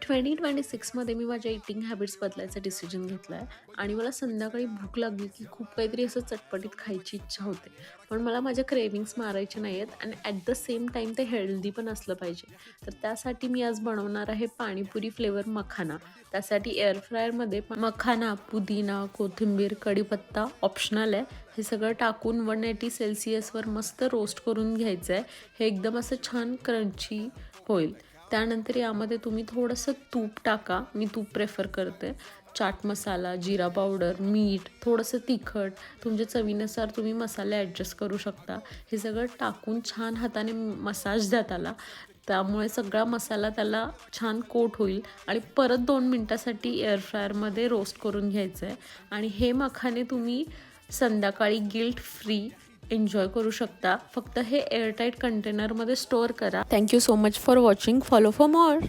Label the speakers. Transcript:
Speaker 1: 2026मध्ये मी माझ्या eating habits बदलायचा decision घेतला आहे आणि मला संध्याकाळी भूक लागली की खूप काहीतरी असं चटपटीत खायची इच्छा होते. पण मला माझ्या क्रेविंग्स मारायचे नाही आहेत आणि ॲट द सेम टाईम ते हेल्दी पण असलं पाहिजे. तर त्यासाठी मी आज बनवणार आहे पाणीपुरी फ्लेवर मखाना. त्यासाठी एअर फ्रायरमध्ये मखाना, पुदिना, कोथिंबीर, कढीपत्ता ऑप्शनल आहे. हे सगळं टाकून 180 सेल्सिअसवर मस्त रोस्ट करून घ्यायचं आहे. हे एकदम असं छान क्रंची होईल. त्यानंतर यामध्ये तुम्ही थोडंसं तूप टाका. मी तूप प्रेफर करते. चाट मसाला, जिरा पावडर, मीठ, थोडंसं तिखट, तुमच्या चवीनुसार तुम्ही मसाले ॲडजस्ट करू शकता. हे सगळं टाकून छान हाताने मसाज द्या त्याला. त्यामुळे सगळा मसाला त्याला छान कोट होईल आणि परत 2 मिनटासाठी एअर फ्रायरमध्ये रोस्ट करून घ्यायचं आहे. आणि हे मखाने तुम्ही संध्याकाळी गिल्ट फ्री एन्जॉय करू शकता. फक्त हे एअरटाईट कंटेनरमध्ये स्टोअर करा. Thank you so much for watching. Follow for more.